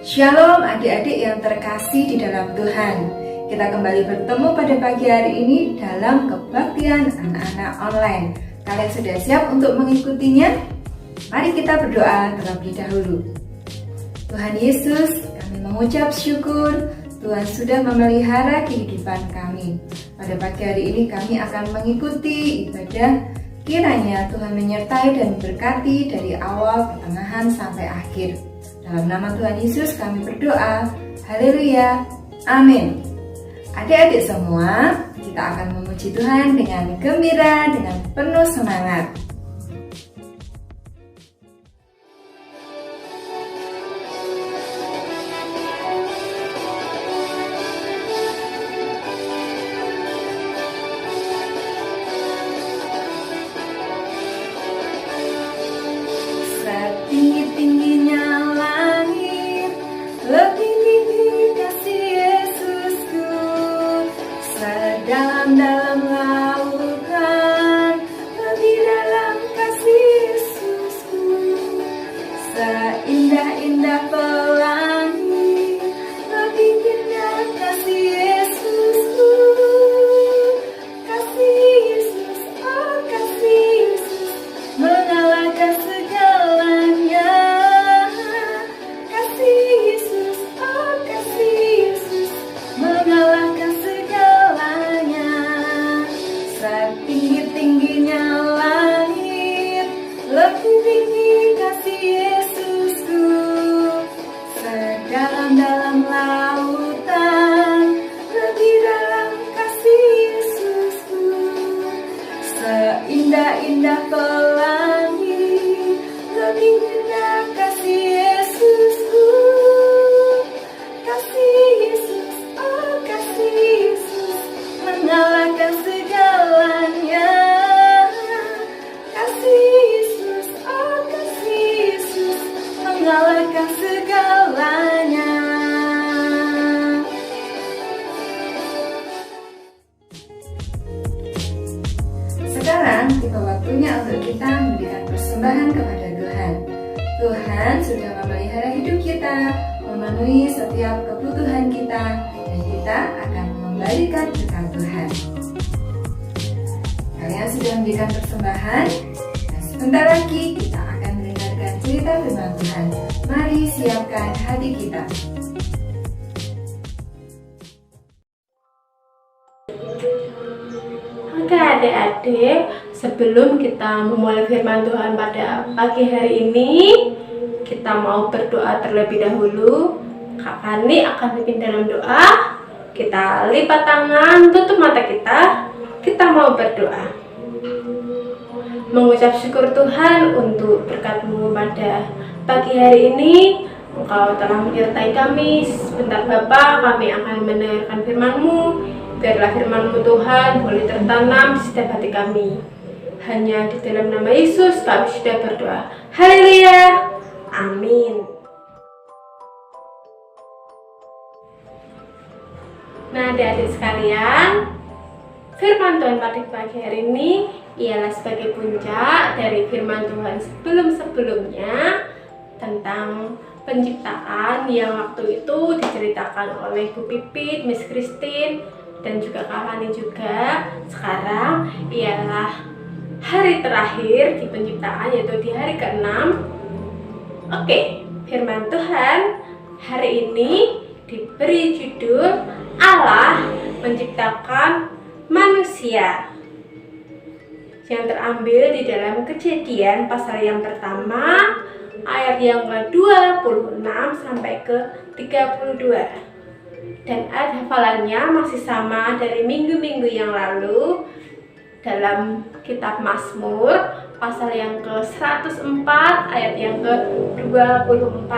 Shalom adik-adik yang terkasih di dalam Tuhan. Kita kembali bertemu pada pagi hari ini dalam kebaktian anak-anak online. Kalian sudah siap untuk mengikutinya? Mari kita berdoa terlebih dahulu. Tuhan Yesus, kami mengucap syukur Tuhan sudah memelihara kehidupan kami. Pada pagi hari ini kami akan mengikuti ibadah. Kiranya Tuhan menyertai dan memberkati dari awal, pertengahan sampai akhir. Dalam nama Tuhan Yesus kami berdoa. Haleluya. Amin. Adik-adik semua, kita akan memuji Tuhan dengan gembira, dengan penuh semangat. Setinggi-tingginya langit, lebih tinggi kasih Yesusku. Sedalam-dalam lautan, lebih dalam kasih Yesusku. Seindah-indah pelangi, lebih indah kasih Yesusku. Kasih Yesus, oh kasih Yesus, mengalahkan segalanya. Kasih Yesus, oh kasih Yesus, mengalahkan segalanya. Setinggi-tingginya langit, lebih tinggi kasih Yesusku. Sedalam-dalam lautan, lebih dalam kasih Yesusku. Seindah-indah pelangi, lebih indah kasih Yesusku. Kasih Yesus, oh kasih Yesus, mengalahkan segalanya. Kasih Yesus, oh kasih Yesus, mengalahkan segalanya. Sekarang tiba waktunya untuk kita memberikan persembahan kepada Tuhan. Tuhan sudah memelihara hidup kita, memenuhi setiap kebutuhan kita, dan kita akan mengembalikan berkat Tuhan. Kalian sudah memberikan persembahan, dan sebentar lagi kita akan mendengarkan cerita firman Tuhan. Mari siapkan hati kita. Oke adik-adik, sebelum kita memulai firman Tuhan pada pagi hari ini, kita mau berdoa terlebih dahulu. Kak Fani akan bikin dalam doa. Kita lipat tangan, tutup mata kita mau berdoa. Mengucap syukur Tuhan untuk berkat-Mu pada pagi hari ini. Engkau telah menyertai kami. Sebentar Bapa, kami akan mendengarkan firman-Mu. Biarlah firman-Mu Tuhan boleh tertanam di setiap hati kami. Hanya di dalam nama Yesus kami sudah berdoa. Haleluya. Amin. Nah adik-adik sekalian, firman Tuhan pada pagi hari ini ialah sebagai puncak dari firman Tuhan sebelum-sebelumnya tentang penciptaan yang waktu itu diceritakan oleh Bu Pipit, Miss Christine, dan juga Kak Fani juga. Sekarang ialah hari terakhir di penciptaan, yaitu di hari ke-6. Oke, firman Tuhan hari ini diberi judul Allah menciptakan manusia, yang terambil di dalam Kejadian pasal yang pertama ayat yang ke-26 sampai ke-32. Dan ayat hafalannya masih sama dari minggu-minggu yang lalu dalam kitab Mazmur pasal yang ke-104 ayat yang ke-24.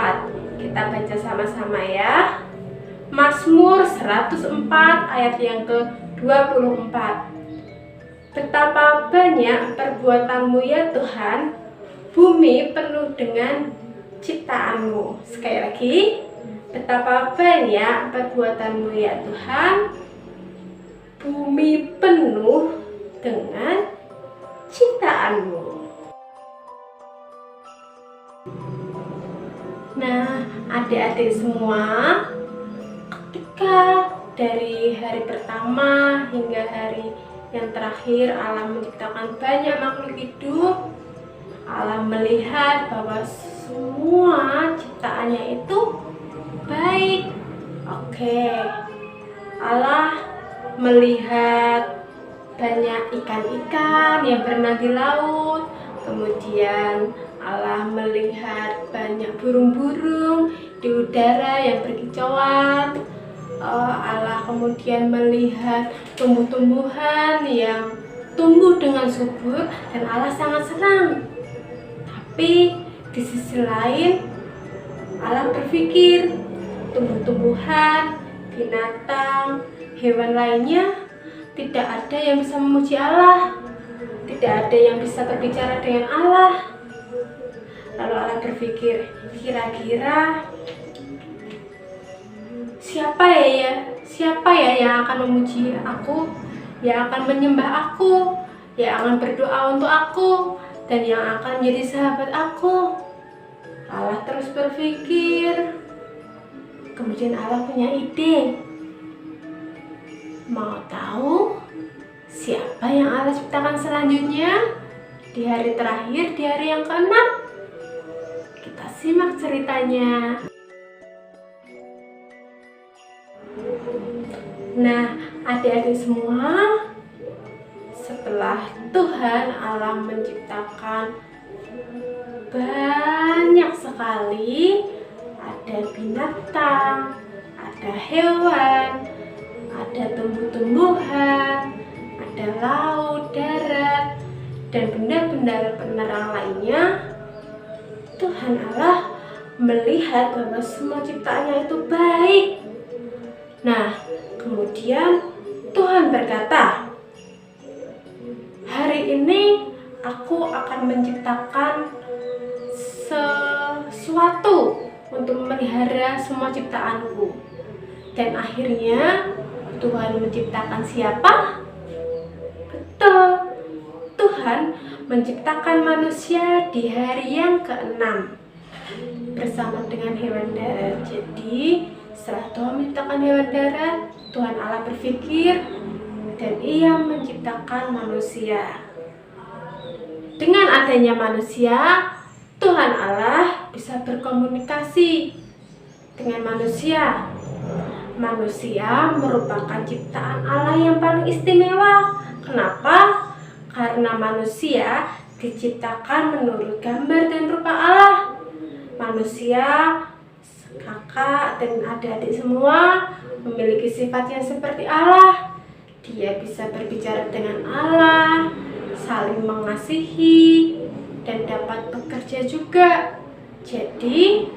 Kita baca sama-sama ya. Mazmur 104 ayat yang ke-24. Betapa banyak perbuatan-Mu ya Tuhan, bumi penuh dengan ciptaan-Mu. Sekali lagi, betapa banyak perbuatan-Mu ya Tuhan, bumi penuh dengan ciptaan-Mu. Nah, adik-adik semua, ketika dari hari pertama hingga hari yang terakhir Allah menciptakan banyak makhluk hidup, Allah melihat bahwa semua ciptaannya itu baik. Oke, Allah melihat banyak ikan-ikan yang berenang di laut. Kemudian Allah melihat banyak burung-burung di udara yang berkicauan. Allah kemudian melihat tumbuh-tumbuhan yang tumbuh dengan subur dan Allah sangat senang. Tapi di sisi lain Allah berpikir tumbuh-tumbuhan, binatang, hewan lainnya tidak ada yang bisa memuji Allah, tidak ada yang bisa berbicara dengan Allah. Lalu Allah berpikir, kira-kira siapa ya yang akan memuji aku, yang akan menyembah aku, yang akan berdoa untuk aku, dan yang akan menjadi sahabat aku. Allah terus berpikir. Kemudian Allah punya ide. Mau tahu siapa yang Allah ciptakan selanjutnya di hari terakhir, di hari yang ke-6? Kita simak ceritanya. Nah, adik-adik semua, setelah Tuhan Allah menciptakan banyak sekali, ada binatang, ada hewan, ada tumbuh-tumbuhan, ada laut, darat, dan benda-benda penerang lainnya. Tuhan Allah melihat bahwa semua ciptaannya itu baik. Nah, kemudian Tuhan berkata, hari ini aku akan menciptakan sesuatu untuk memelihara semua ciptaanku. Dan akhirnya Tuhan menciptakan siapa? Betul, Tuhan menciptakan manusia di hari yang ke-6 bersama dengan hewan darat. Jadi setelah Tuhan menciptakan hewan darat, Tuhan Allah berpikir dan Ia menciptakan manusia. Dengan adanya manusia, Tuhan Allah bisa berkomunikasi dengan manusia. Manusia merupakan ciptaan Allah yang paling istimewa. Kenapa? Karena manusia diciptakan menurut gambar dan rupa Allah. Manusia, kakak dan adik-adik semua memiliki sifat yang seperti Allah. Dia bisa berbicara dengan Allah, saling mengasihi, dan dapat bekerja juga. Jadi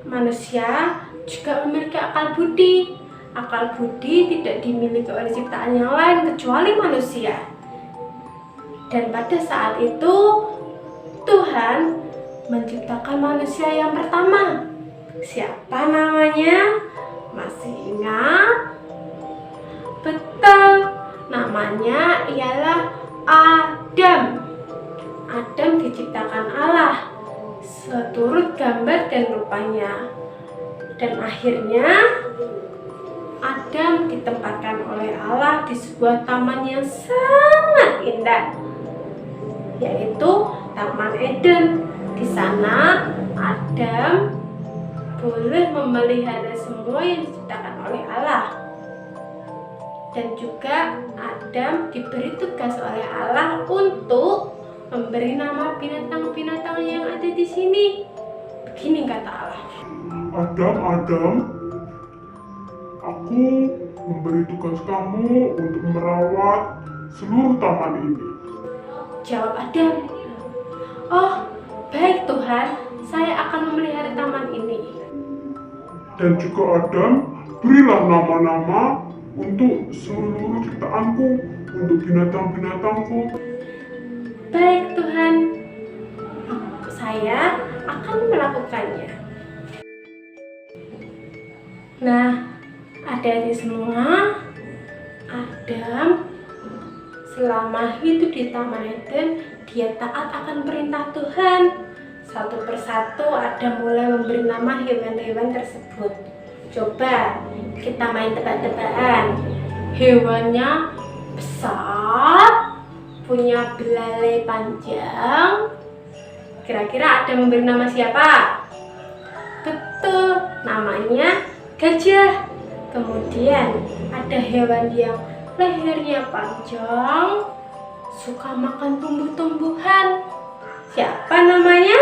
manusia juga memiliki akal budi. Akal budi tidak dimiliki oleh ciptaan yang lain kecuali manusia. Dan pada saat itu Tuhan menciptakan manusia yang pertama. Siapa namanya? Masih ingat? Betul, namanya ialah Adam. Adam diciptakan Allah seturut gambar dan rupanya. Dan akhirnya Adam ditempatkan oleh Allah di sebuah taman yang sangat indah, yaitu Taman Eden. Di sana Adam boleh memelihara semua yang diciptakan oleh Allah. Dan juga Adam diberi tugas oleh Allah untuk memberi nama binatang-binatang yang ada di sini. Begini kata Allah. Adam, aku memberi tugas kamu untuk merawat seluruh taman ini. Jawab Adam. Oh, baik Tuhan, saya akan memelihara taman ini. Dan juga Adam, berilah nama-nama untuk seluruh ciptaanku, untuk binatang-binatangku. Baik Tuhan, saya akan melakukannya. Nah, adik-adik semua, Adam selama hidup di Taman Eden, dia taat akan perintah Tuhan Satu persatu Adam mulai memberi nama hewan-hewan tersebut. Coba kita main tebak-tebakan. Hewannya besar, punya belalai panjang. Kira-kira Adam memberi nama siapa? Betul, namanya gajah. Kemudian ada hewan yang lehernya panjang, suka makan tumbuh-tumbuhan. Siapa namanya?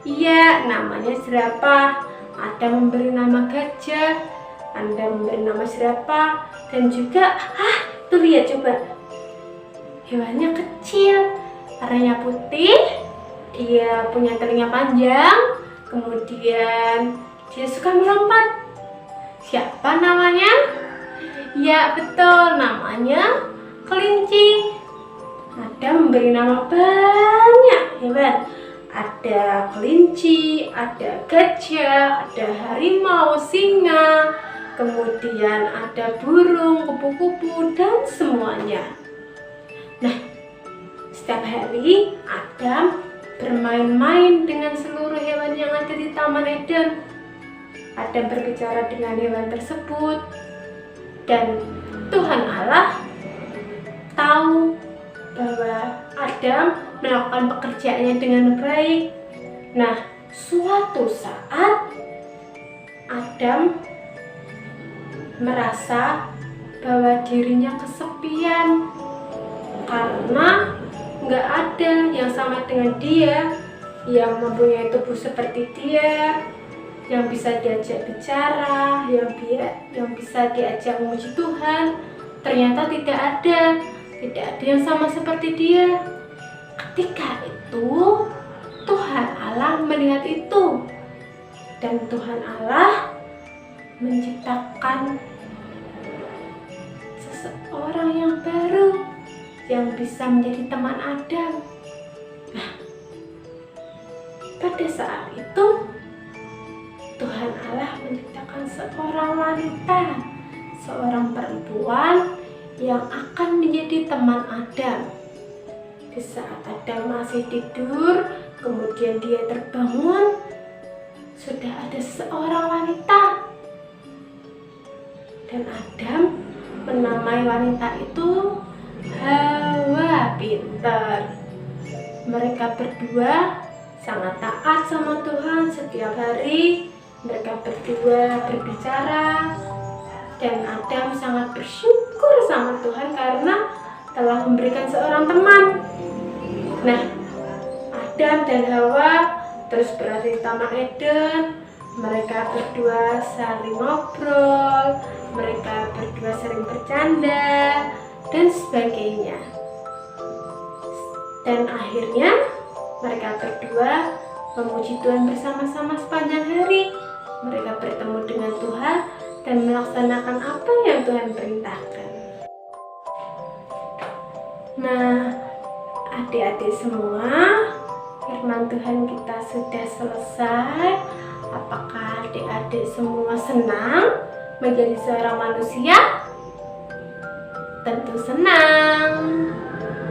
Iya, namanya jerapah. Ada memberi nama gajah, Anda memberi nama jerapah, dan juga, tuh lihat coba. Hewannya kecil, warnanya putih, dia punya telinga panjang, kemudian dia suka melompat. Siapa namanya? Ya betul, namanya kelinci. Ada memberi nama banyak hewan. Ada kelinci, ada gajah, ada harimau, singa, kemudian ada burung, kupu-kupu, dan semuanya. Nah, setiap hari Adam bermain-main dengan seluruh hewan yang ada di Taman Eden. Adam berbicara dengan hewan tersebut, dan Tuhan Allah tahu bahwa Adam melakukan pekerjaannya dengan baik. Nah, suatu saat Adam merasa bahwa dirinya kesepian karena nggak ada yang sama dengan dia, yang mempunyai tubuh seperti dia, yang bisa diajak bicara, yang bisa diajak memuji Tuhan. Ternyata tidak ada yang sama seperti dia. Ketika itu Tuhan Allah melihat itu, dan Tuhan Allah menciptakan seseorang yang baru yang bisa menjadi teman Adam. Nah, pada saat itu Tuhan Allah menciptakan seorang wanita, seorang perempuan yang akan menjadi teman Adam. Di saat Adam masih tidur, kemudian dia terbangun, sudah ada seorang wanita. Dan Adam menamai wanita itu Hawa. Pintar. Mereka berdua sangat taat sama Tuhan. Setiap hari mereka berdua berbicara, dan Adam sangat bersyukur sama Tuhan karena telah memberikan seorang teman. Nah, Adam dan Hawa terus berada di Taman Eden. Mereka berdua saling ngobrol, mereka berdua sering bercanda, dan sebagainya. Dan akhirnya mereka berdua memuji Tuhan bersama-sama sepanjang hari. Mereka bertemu dengan Tuhan dan melaksanakan apa yang Tuhan perintahkan. Nah, adik-adik semua, firman Tuhan kita sudah selesai. Apakah adik-adik semua senang menjadi seorang manusia? Tentu senang.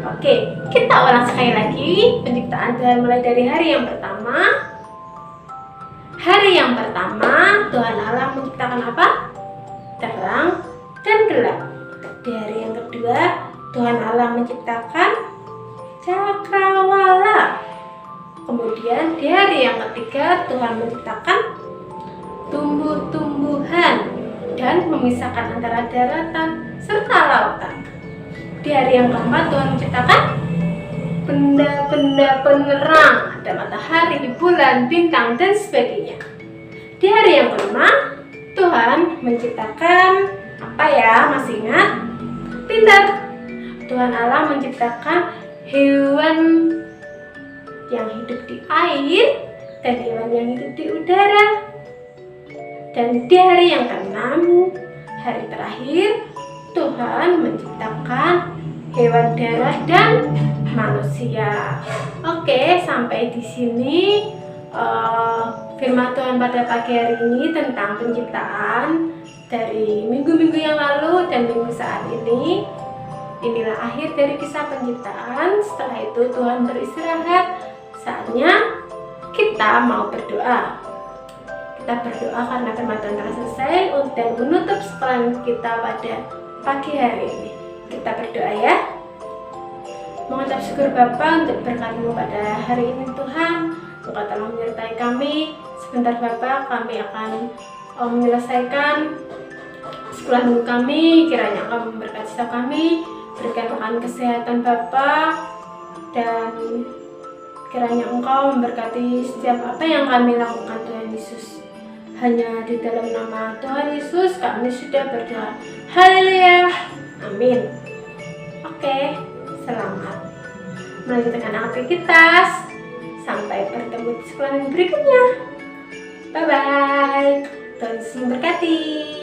Oke, kita ulang sekali lagi penciptaan Tuhan mulai dari hari yang pertama. Hari yang pertama, Tuhan Allah menciptakan apa? Terang dan gelap. Di hari yang kedua, Tuhan Allah menciptakan cakrawala. Kemudian di hari yang ketiga, Tuhan menciptakan tumbuh-tumbuhan dan memisahkan antara daratan serta lautan. Di hari yang keempat, Tuhan menciptakan benda-benda penerang, ada matahari, bulan, bintang, dan sebagainya. Di hari yang kelima, Tuhan menciptakan apa ya? Masih ingat? Pintar. Tuhan Allah menciptakan hewan yang hidup di air dan hewan yang hidup di udara. Dan di hari yang keenam, hari terakhir, Tuhan menciptakan hewan darat dan manusia. Oke, sampai di sini firman Tuhan pada pagi hari ini tentang penciptaan dari minggu-minggu yang lalu dan minggu saat ini. Inilah akhir dari kisah penciptaan. Setelah itu Tuhan beristirahat. Saatnya kita mau berdoa. Kita berdoa karena firman Tuhan telah selesai dan menutup sekolah kita pada pagi hari ini. Kita berdoa ya. Mengucap syukur Bapa untuk berkat-Mu pada hari ini Tuhan. Engkau telah menyertai kami. Sebentar Bapa, kami akan menyelesaikan sekolah minggu kami. Kiranya Engkau memberkati setiap kami, berikan rekan kesehatan Bapa, dan kiranya Engkau memberkati setiap apa yang kami lakukan Tuhan Yesus. Hanya di dalam nama Tuhan Yesus kami sudah berdoa. Haleluya. Amin. Oke, selamat melanjutkan aktivitas. Sampai bertemu di sekolah yang berikutnya. Bye bye. Tuhan Yesus memberkati.